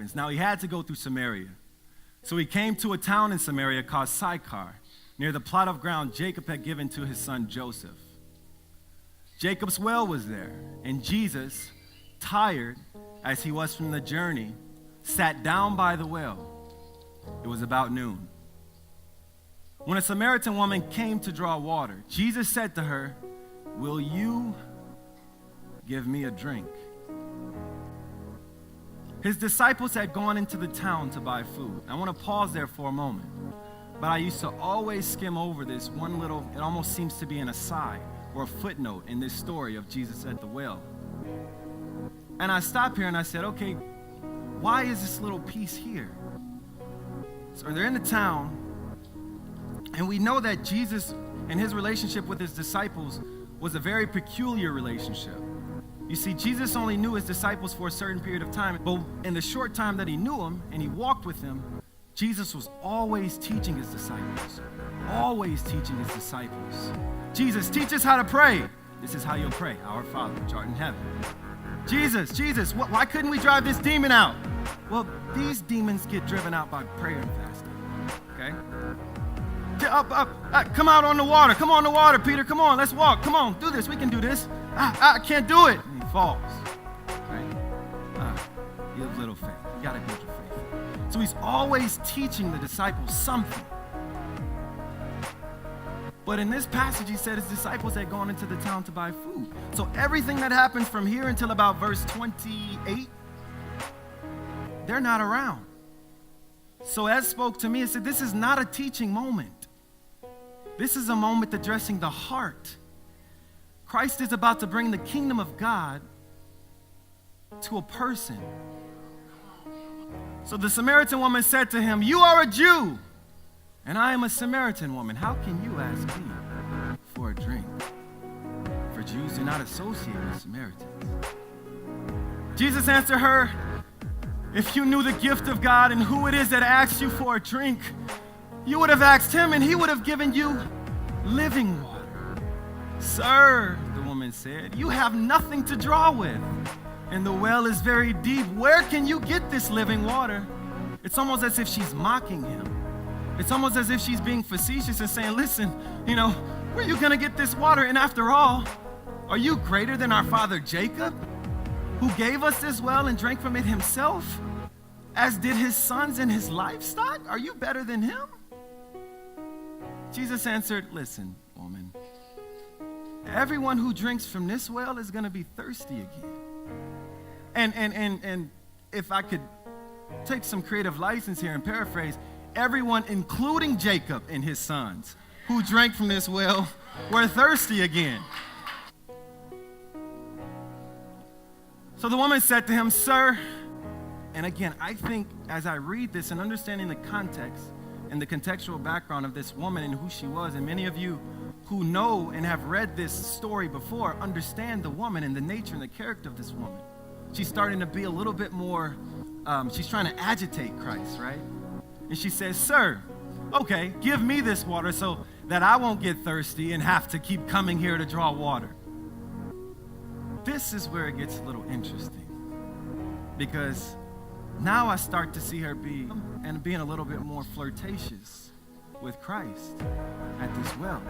happens. Now, he had to go through Samaria. So he came to a town in Samaria called Sychar, near the plot of ground Jacob had given to his son Joseph. Jacob's well was there, and Jesus, tired as he was from the journey, sat down by the well. It was about noon. When a Samaritan woman came to draw water, Jesus said to her, "Will you give me a drink?" His disciples had gone into the town to buy food. I want to pause there for a moment. But I used to always skim over this one little, it almost seems to be an aside or a footnote in this story of Jesus at the well. And I stopped here and I said, okay, why is this little piece here? So they're in the town, and we know that Jesus and his relationship with his disciples was a very peculiar relationship. You see, Jesus only knew his disciples for a certain period of time, but in the short time that he knew them and he walked with them, Jesus was always teaching his disciples. Always teaching his disciples. Jesus, teach us how to pray. This is how you'll pray. Our Father, which art in heaven. Jesus, why couldn't we drive this demon out? Well, these demons get driven out by prayer and fasting. Okay? Up. Come out on the water. Come on the water, Peter. Come on, let's walk. Come on, do this. We can do this. I can't do it. And he falls. Right? You have little faith. You got to build your faith. So he's always teaching the disciples something. But in this passage, he said his disciples had gone into the town to buy food. So everything that happens from here until about verse 28, they're not around. So Ed spoke to me and said, this is not a teaching moment. This is a moment addressing the heart. Christ is about to bring the kingdom of God to a person. So the Samaritan woman said to him, "You are a Jew, and I am a Samaritan woman. How can you ask me for a drink?" For Jews do not associate with Samaritans. Jesus answered her, "If you knew the gift of God and who it is that asks you for a drink, you would have asked him and he would have given you living water." "Sir," the woman said, "you have nothing to draw with, and the well is very deep. Where can you get this living water?" It's almost as if she's mocking him. It's almost as if she's being facetious and saying, listen, where are you going to get this water? And after all, are you greater than our father Jacob, who gave us this well and drank from it himself, as did his sons and his livestock? Are you better than him? Jesus answered, "Listen, woman, everyone who drinks from this well is going to be thirsty again." And if I could take some creative license here and paraphrase, everyone, including Jacob and his sons, who drank from this well, were thirsty again. So the woman said to him, "Sir," and again, I think as I read this and understanding the context and the contextual background of this woman and who she was, and many of you who know and have read this story before understand the woman and the nature and the character of this woman. She's starting to be a little bit more, she's trying to agitate Christ, right? And she says, "Sir, okay, give me this water so that I won't get thirsty and have to keep coming here to draw water." This is where it gets a little interesting, because now I start to see her being a little bit more flirtatious with Christ at this well.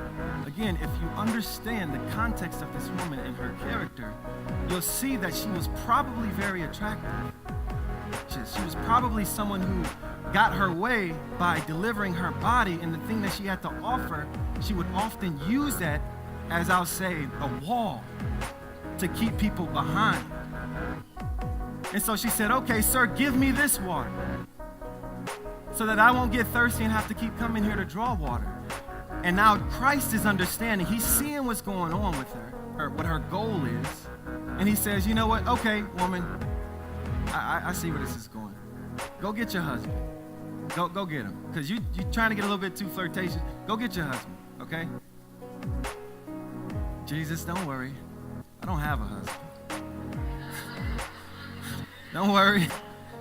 Again, if you understand the context of this woman and her character, you'll see that she was probably very attractive. She was probably someone who got her way by delivering her body, and the thing that she had to offer, she would often use that as, I'll say, a wall to keep people behind. And so she said, "Okay, sir, give me this water so that I won't get thirsty and have to keep coming here to draw water." And now Christ is understanding. He's seeing what's going on with her, or what her goal is. And he says, "You know what? Okay, woman, I see where this is going. Go get your husband. Go get him. Because you're trying to get a little bit too flirtatious. Go get your husband, okay?" "Jesus, don't worry. I don't have a husband." "Don't worry.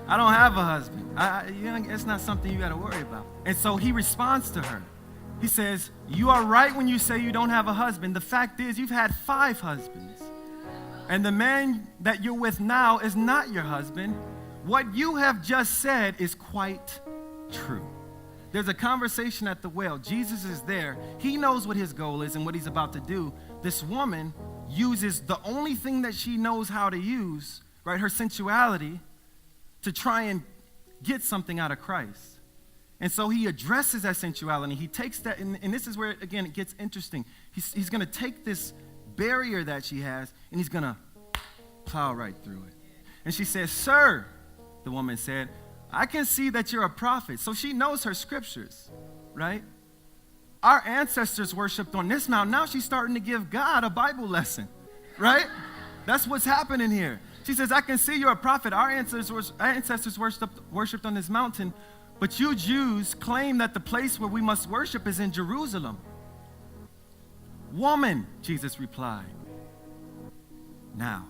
I don't have a husband. It's not something you got to worry about." And so he responds to her. He says, "You are right when you say you don't have a husband. The fact is you've had 5 husbands. And the man that you're with now is not your husband. what you have just said is quite true. There's a conversation at the well. Jesus is there. He knows what his goal is and what he's about to do. This woman uses the only thing that she knows how to use, right, her sensuality, to try and get something out of Christ. And so he addresses that sensuality. He takes that, and this is where, again, it gets interesting. He's going to take this barrier that she has, and he's going to plow right through it. And she says, "Sir," the woman said, "I can see that you're a prophet." So she knows her scriptures, right? Our ancestors worshiped on this mountain. Now she's starting to give God a Bible lesson, right? That's what's happening here. She says, "I can see you're a prophet. Our ancestors worshipped on this mountain, but you Jews claim that the place where we must worship is in Jerusalem." "Woman," Jesus replied, "now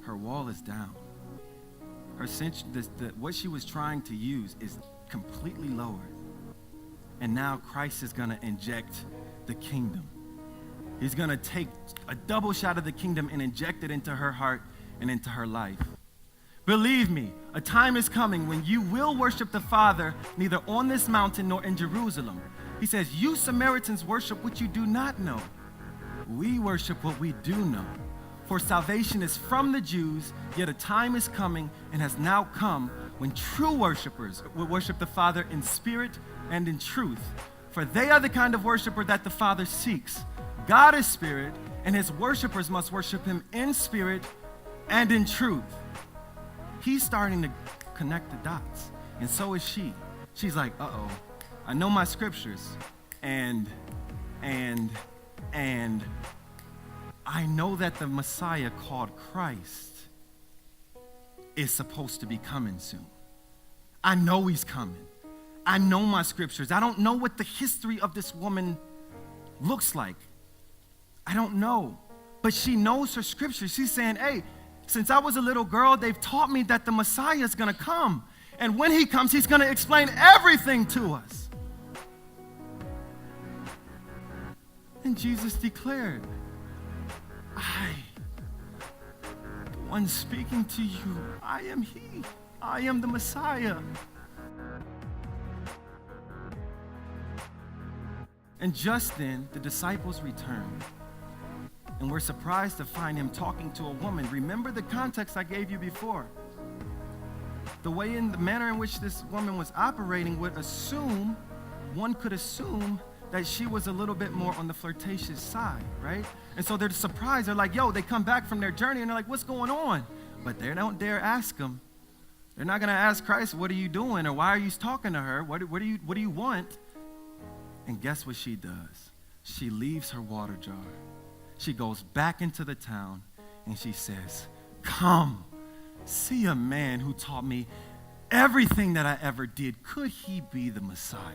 her wall is down. What she was trying to use is completely lowered. And now Christ is going to inject the kingdom. He's going to take a double shot of the kingdom and inject it into her heart and into her life. Believe me, a time is coming when you will worship the Father neither on this mountain nor in Jerusalem." He says, "You Samaritans worship what you do not know. We worship what we do know. For salvation is from the Jews, yet a time is coming and has now come when true worshipers will worship the Father in spirit and in truth. For they are the kind of worshiper that the Father seeks. God is spirit, and his worshipers must worship him in spirit and in truth." He's starting to connect the dots, and so is she. She's like, uh-oh, I know my scriptures, and I know that the Messiah called Christ is supposed to be coming soon. I know he's coming. I know my scriptures. I don't know what the history of this woman looks like. I don't know. But she knows her scriptures. She's saying, hey, since I was a little girl, they've taught me that the Messiah is going to come. And when he comes, he's going to explain everything to us. And Jesus declared, "I, the one speaking to you, I am he. I am the Messiah." And just then, the disciples returned, and we're surprised to find him talking to a woman. Remember the context I gave you before. The manner in which this woman was operating would assume, one could assume, that she was a little bit more on the flirtatious side, right? And so they're surprised. They're like, they come back from their journey, and they're like, what's going on? But they don't dare ask him. They're not going to ask Christ, what are you doing? Or why are you talking to her? What do you want? And guess what she does? She leaves her water jar. She goes back into the town, and she says, "Come, see a man who taught me everything that I ever did. Could he be the Messiah?"